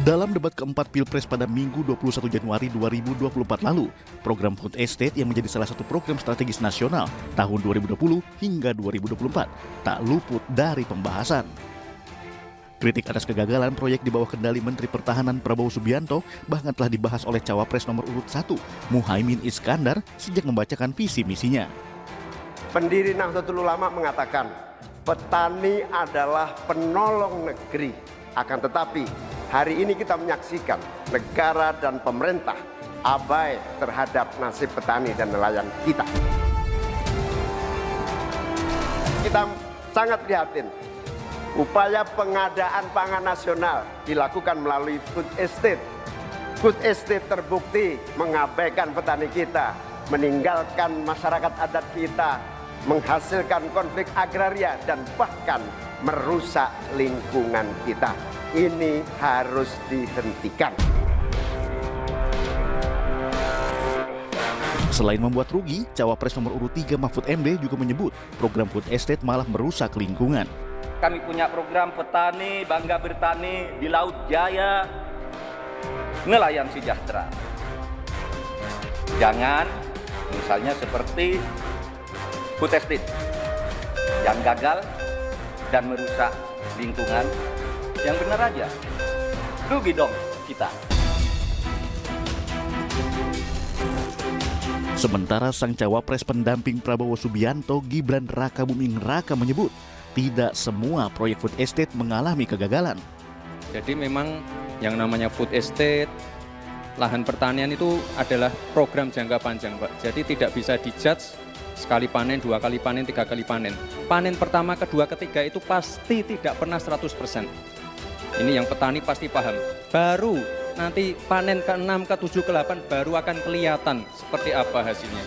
Dalam debat keempat Pilpres pada Minggu 21 Januari 2024 lalu, program Food Estate yang menjadi salah satu program strategis nasional tahun 2020 hingga 2024 tak luput dari pembahasan. Kritik atas kegagalan proyek di bawah kendali Menteri Pertahanan Prabowo Subianto bahkan telah dibahas oleh Cawapres nomor urut 1, Muhaimin Iskandar, sejak membacakan visi misinya. Pendiri Nahdlatul Ulama mengatakan, petani adalah penolong negeri. Akan tetapi, hari ini kita menyaksikan negara dan pemerintah abai terhadap nasib petani dan nelayan kita. Kita sangat prihatin. Upaya pengadaan pangan nasional dilakukan melalui food estate. Food estate terbukti mengabaikan petani kita, meninggalkan masyarakat adat kita, menghasilkan konflik agraria dan bahkan merusak lingkungan kita. Ini harus dihentikan. Selain membuat rugi, Cawapres nomor urut 3 Mahfud MD juga menyebut program food estate malah merusak lingkungan. Kami punya program petani, bangga bertani di Laut Jaya, nelayan sejahtera. Jangan misalnya seperti food estate yang gagal dan merusak lingkungan. Yang benar aja, rugi dong kita. Sementara sang Cawapres pendamping Prabowo Subianto, Gibran Rakabuming Raka, menyebut tidak semua proyek food estate mengalami kegagalan. Jadi memang yang namanya food estate, lahan pertanian itu adalah program jangka panjang, Pak. Jadi tidak bisa dijudge sekali panen, 2 kali panen, 3 kali panen. Panen pertama, kedua, ketiga itu pasti tidak pernah 100%. Ini yang petani pasti paham. Baru nanti panen ke-6, ke-7, ke-8 baru akan kelihatan seperti apa hasilnya.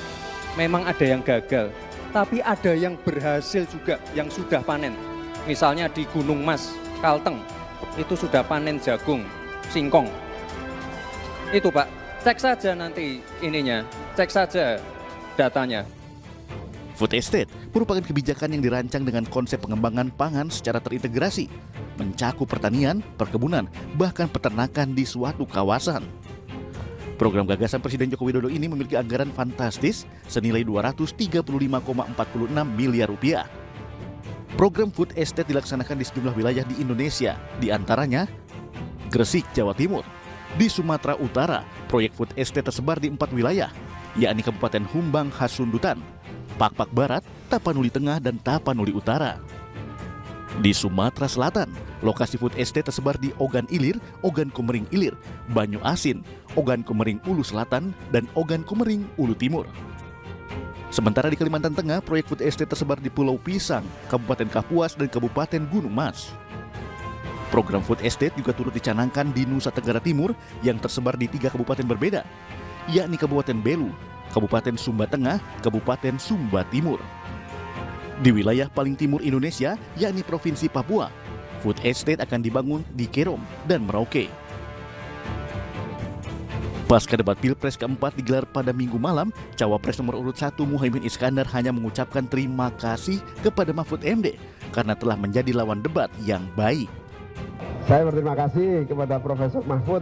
Memang ada yang gagal, tapi ada yang berhasil juga yang sudah panen. Misalnya di Gunung Mas, Kalteng, itu sudah panen jagung, singkong. Itu Pak, cek saja nanti ininya, cek saja datanya. Food estate merupakan kebijakan yang dirancang dengan konsep pengembangan pangan secara terintegrasi, mencakup pertanian, perkebunan, bahkan peternakan di suatu kawasan. Program gagasan Presiden Joko Widodo ini memiliki anggaran fantastis senilai 235,46 miliar rupiah. Program food estate dilaksanakan di sejumlah wilayah di Indonesia, di antaranya Gresik, Jawa Timur. Di Sumatera Utara, proyek food estate tersebar di 4 wilayah, yakni Kabupaten Humbang Hasundutan, Pakpak Barat, Tapanuli Tengah, dan Tapanuli Utara. Di Sumatera Selatan, lokasi food estate tersebar di Ogan Ilir, Ogan Komering Ilir, Banyu Asin, Ogan Komering Ulu Selatan, dan Ogan Komering Ulu Timur. Sementara di Kalimantan Tengah, proyek food estate tersebar di Pulau Pisang, Kabupaten Kapuas, dan Kabupaten Gunung Mas. Program food estate juga turut dicanangkan di Nusa Tenggara Timur yang tersebar di 3 kabupaten berbeda, yakni Kabupaten Belu, Kabupaten Sumba Tengah, Kabupaten Sumba Timur. Di wilayah paling timur Indonesia, yakni Provinsi Papua, food estate akan dibangun di Kerom dan Merauke. Pasca debat Pilpres keempat digelar pada Minggu malam, Cawapres nomor urut 1 Muhaimin Iskandar hanya mengucapkan terima kasih kepada Mahfud MD karena telah menjadi lawan debat yang baik. Saya berterima kasih kepada Profesor Mahfud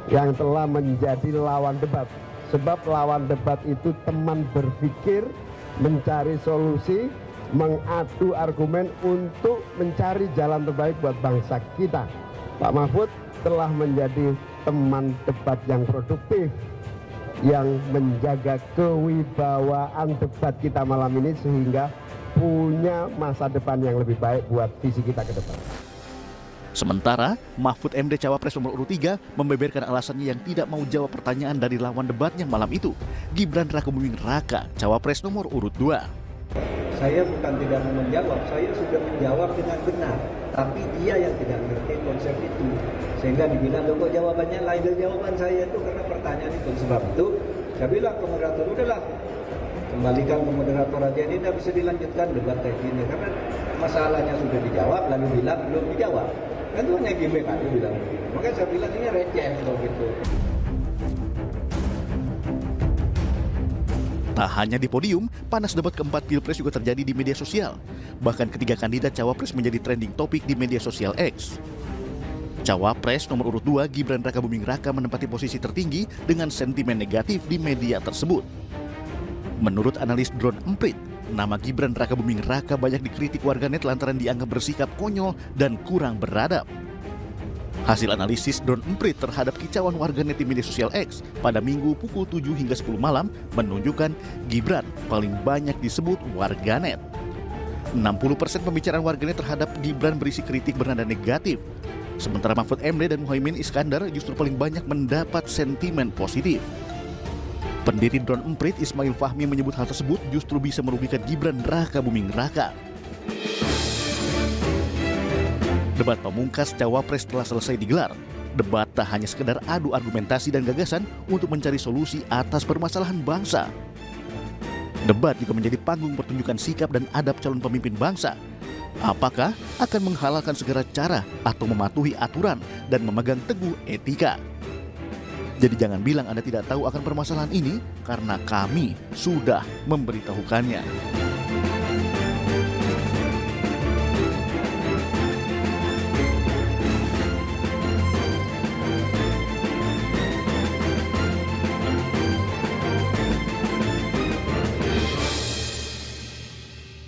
yang telah menjadi lawan debat. Sebab lawan debat itu teman berpikir, mencari solusi, mengadu argumen untuk mencari jalan terbaik buat bangsa kita. Pak Mahfud telah menjadi teman debat yang produktif, yang menjaga kewibawaan debat kita malam ini sehingga punya masa depan yang lebih baik buat visi kita ke depan. Sementara, Mahfud MD Cawapres nomor urut 3 membeberkan alasannya yang tidak mau jawab pertanyaan dari lawan debatnya malam itu, Gibran Rakabuming Raka, Cawapres nomor urut 2. Saya bukan tidak mau menjawab, saya sudah menjawab dengan benar. Tapi dia yang tidak mengerti konsep itu. Sehingga dibilang, loh kok jawabannya lain dari jawaban saya itu karena pertanyaan itu. Sebab itu, saya bilang ke moderator, udahlah, kembalikan ke moderator aja, ini tidak bisa dilanjutkan debat kayak gini. Karena masalahnya sudah dijawab, lalu bilang belum dijawab. Kan itu hanya gimmick aja bilang begitu. Makanya saya bilang ini receh loh gitu. Tak hanya di podium, panas debat keempat Pilpres juga terjadi di media sosial. Bahkan ketiga kandidat Cawapres menjadi trending topik di media sosial X. Cawapres nomor urut 2 Gibran Rakabuming Raka menempati posisi tertinggi dengan sentimen negatif di media tersebut. Menurut analis Drone Emprit, nama Gibran Rakabuming Raka banyak dikritik warganet lantaran dianggap bersikap konyol dan kurang beradab. Hasil analisis Drone Emprit terhadap kicauan warganet di media sosial X pada Minggu pukul 7 hingga 10 malam menunjukkan Gibran paling banyak disebut warganet. 60% pembicaraan warganet terhadap Gibran berisi kritik bernada negatif. Sementara Mahfud MD dan Muhaimin Iskandar justru paling banyak mendapat sentimen positif. Pendiri Drone Emprit Ismail Fahmi menyebut hal tersebut justru bisa merugikan Gibran Rakabuming Raka. Debat pamungkas Cawapres telah selesai digelar. Debat tak hanya sekedar adu argumentasi dan gagasan untuk mencari solusi atas permasalahan bangsa. Debat juga menjadi panggung pertunjukan sikap dan adab calon pemimpin bangsa. Apakah akan menghalalkan segala cara atau mematuhi aturan dan memegang teguh etika? Jadi jangan bilang Anda tidak tahu akan permasalahan ini karena kami sudah memberitahukannya.